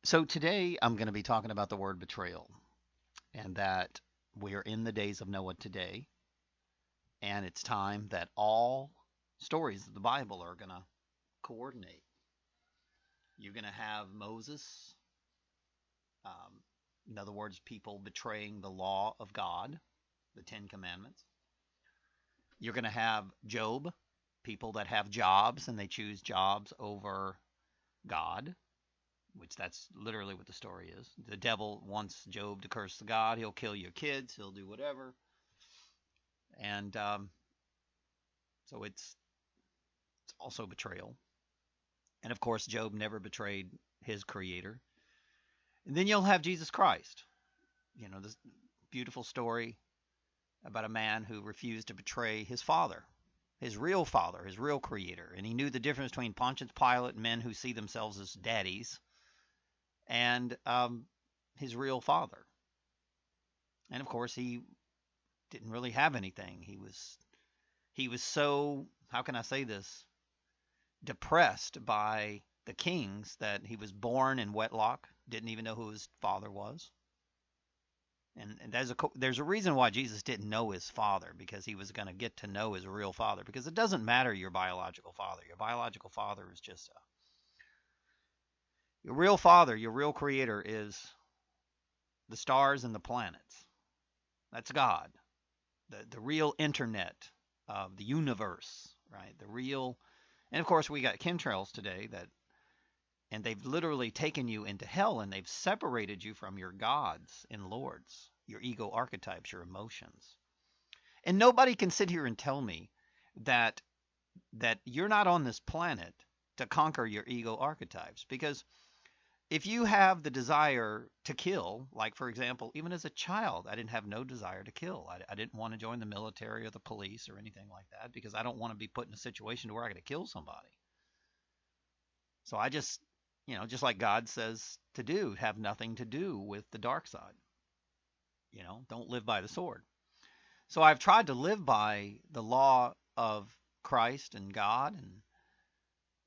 So today I'm going to be talking about the word betrayal and that we are in the days of Noah today, and it's time that all stories of the Bible are going to coordinate. You're going to have Moses, um, in other words, people betraying the law of God, the Ten Commandments. You're going to have Job, people that have jobs and they choose jobs over God, which that's literally what the story is. The devil wants Job to curse the God. He'll kill your kids. He'll do whatever. And so it's also betrayal. And of course, Job never betrayed his creator. And then you'll have Jesus Christ. This beautiful story about a man who refused to betray father, his real creator. And he knew the difference between Pontius Pilate and men who see themselves as daddies and his real father. And of course, he didn't really have anything. He was so, how can I say this, depressed by the kings that he was born in wedlock, didn't even know who his father was. And there's a reason why Jesus didn't know his father, because he was going to get to know his real father. Because it doesn't matter your biological father. Your biological father is just your real father, your real creator is the stars and the planets. That's God, the real internet of the universe, right? The real, and of course we got chemtrails today and they've literally taken you into hell and they've separated you from your gods and lords, your ego archetypes, your emotions. And nobody can sit here and tell me that you're not on this planet to conquer your ego archetypes, because if you have the desire to kill, like for example, even as a child, I didn't have no desire to kill. I didn't want to join the military or the police or anything like that because I don't want to be put in a situation to where I got to kill somebody. So I just, just like God says to do, have nothing to do with the dark side. Don't live by the sword. So I've tried to live by the law of Christ and God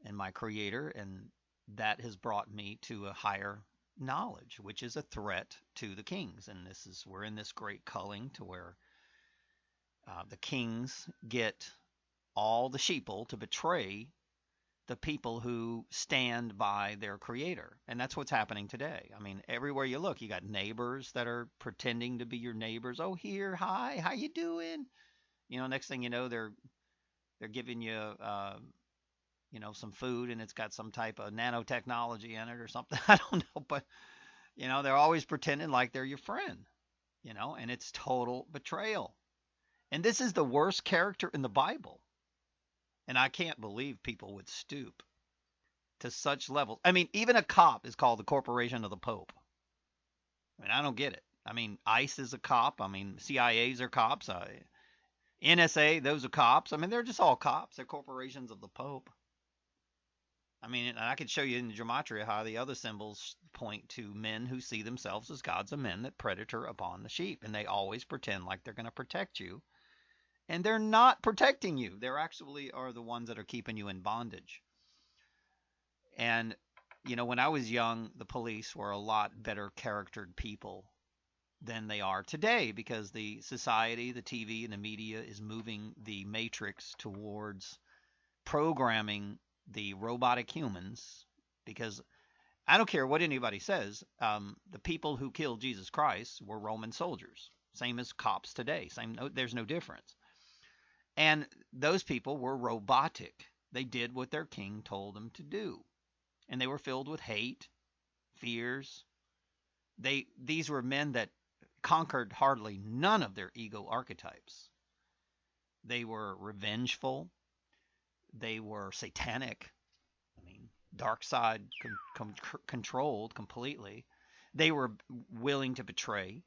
and my creator, and that has brought me to a higher knowledge, which is a threat to the kings. And we're in this great culling to where the kings get all the sheeple to betray the people who stand by their creator. And that's what's happening today. I mean, everywhere you look, you got neighbors that are pretending to be your neighbors. Oh, here, hi, how you doing? Next thing you know, they're giving you some food and it's got some type of nanotechnology in it or something. I don't know, but they're always pretending like they're your friend, and it's total betrayal. And this is the worst character in the Bible. And I can't believe people would stoop to such levels. I mean, even a cop is called the corporation of the Pope. I mean, I don't get it. I mean, ICE is a cop. I mean, CIAs are cops. NSA, those are cops. I mean, they're just all cops. They're corporations of the Pope. I mean, and I could show you in the Gematria how the other symbols point to men who see themselves as gods of men that predator upon the sheep. And they always pretend like they're going to protect you. And they're not protecting you. They're actually are the ones that are keeping you in bondage. And, when I was young, the police were a lot better charactered people than they are today, because the society, the TV, and the media is moving the matrix towards programming the robotic humans. Because I don't care what anybody says, the people who killed Jesus Christ were Roman soldiers, same as cops today. There's no difference. And those people were robotic. They did what their king told them to do, and they were filled with hate, fears. These were men that conquered hardly none of their ego archetypes. They were revengeful. They were satanic. I mean, dark side controlled completely. They were willing to betray.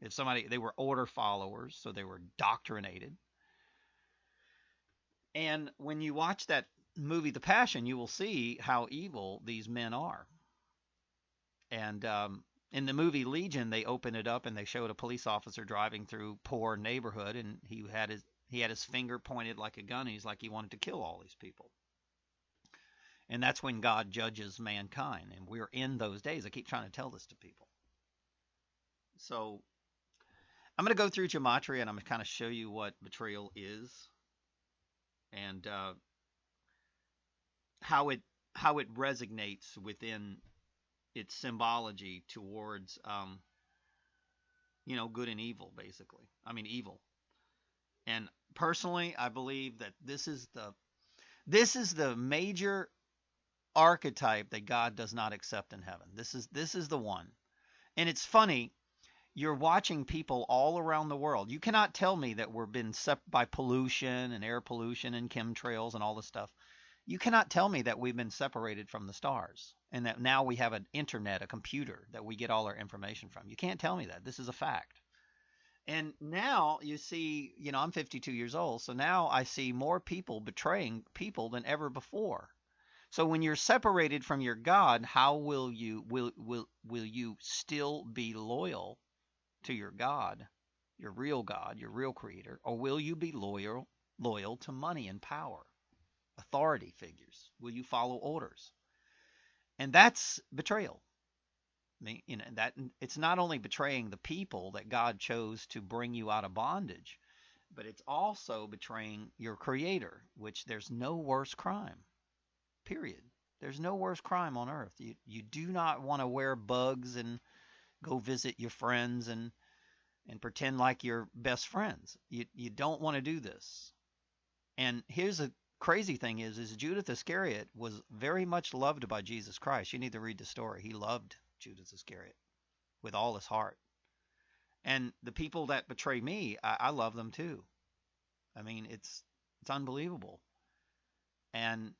If somebody, they were order followers, so they were doctrinated. And when you watch that movie, The Passion, you will see how evil these men are. And in the movie Legion, they open it up and they showed a police officer driving through poor neighborhood, and he had his finger pointed like a gun. And he's like he wanted to kill all these people. And that's when God judges mankind. And we're in those days. I keep trying to tell this to people. So I'm going to go through Gematria and I'm going to kind of show you what betrayal is and how it resonates within its symbology towards good and evil, basically. I mean evil. And personally, I believe that this is the major archetype that God does not accept in heaven. This is the one. And it's funny, you're watching people all around the world. You cannot tell me that we're been by pollution and air pollution and chemtrails and all this stuff. You cannot tell me that we've been separated from the stars and that now we have an internet, a computer that we get all our information from. You can't tell me that. This is a fact. And now you see, I'm 52 years old, so now I see more people betraying people than ever before. So when you're separated from your God, how will you still be loyal to your God, your real creator, or will you be loyal to money and power, authority figures? Will you follow orders? And that's betrayal. I mean, that it's not only betraying the people that God chose to bring you out of bondage, but it's also betraying your creator, which there's no worse crime. Period. There's no worse crime on earth. You do not want to wear bugs and go visit your friends and pretend like you're best friends. You don't want to do this. And here's a crazy thing is Judas Iscariot was very much loved by Jesus Christ. You need to read the story. He loved Judas Iscariot with all his heart. And the people that betray me, I love them too. I mean, it's unbelievable. And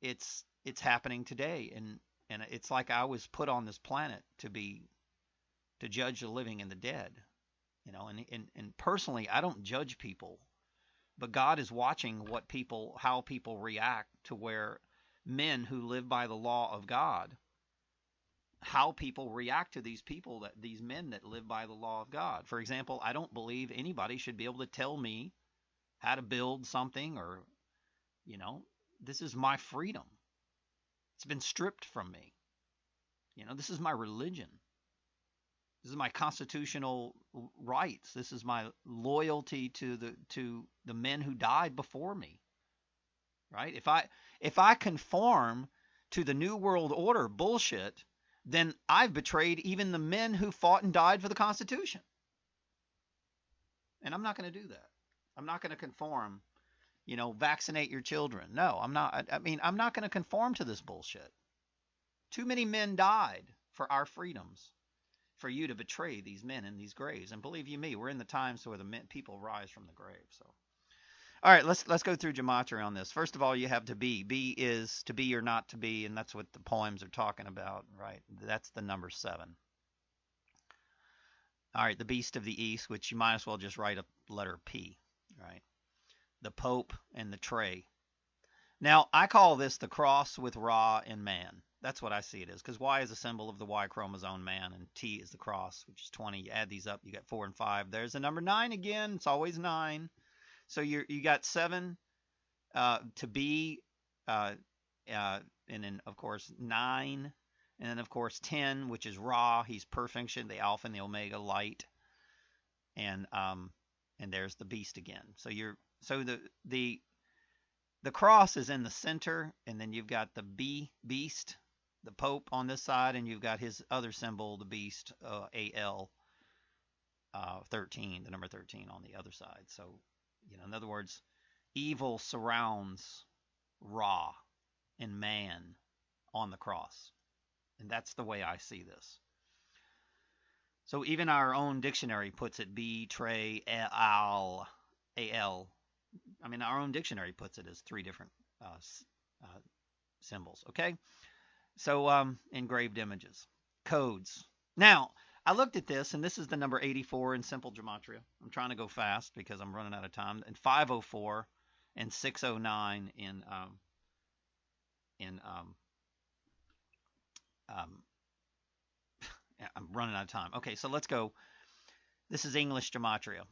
it's happening today. And it's like I was put on this planet to judge the living and the dead. And personally, I don't judge people, but God is watching how people react to where men who live by the law of God, how people react to these men that live by the law of God. For example, I don't believe anybody should be able to tell me how to build something or, this is my freedom. It's been stripped from me. This is my religion. This is my constitutional rights. This is my loyalty to the men who died before me. Right? If I conform to the New World Order bullshit, then I've betrayed even the men who fought and died for the Constitution. And I'm not going to do that. I'm not going to conform, vaccinate your children. No, I'm not. I mean, I'm not going to conform to this bullshit. Too many men died for our freedoms for you to betray these men in these graves. And believe you me, we're in the times where the people rise from the grave. So, all right, let's go through Gematria on this. First of all, you have to be. Be is to be or not to be, and that's what the poems are talking about, right? That's the number 7. All right, the beast of the east, which you might as well just write a letter P, right? The Pope and the tray. Now, I call this the cross with Ra and man. That's what I see it as, because Y is a symbol of the Y chromosome man, and T is the cross, which is 20. You add these up, you get 4 and 5. There's the number 9 again. It's always 9. So you got 7 to be, and then, of course, 9. And then, of course, 10, which is Ra. He's perfection, the Alpha and the Omega, light. And there's the beast again. So the cross is in the center, and then you've got the beast, the Pope on this side, and you've got his other symbol, the beast, AL 13, the number 13 on the other side. So, in other words, evil surrounds Ra and man on the cross. And that's the way I see this. So even our own dictionary puts it betrayal, AL. I mean, our own dictionary puts it as 3 different symbols. Okay? So engraved images. Codes. Now, I looked at this, and this is the number 84 in simple gematria. I'm trying to go fast because I'm running out of time. And 504 and 609 in I'm running out of time. Okay, so let's go. This is English gematria,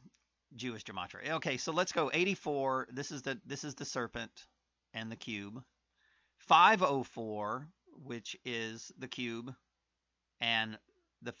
Jewish gematria. Okay, so let's go 84. This is the serpent and the cube. 504, which is the cube, and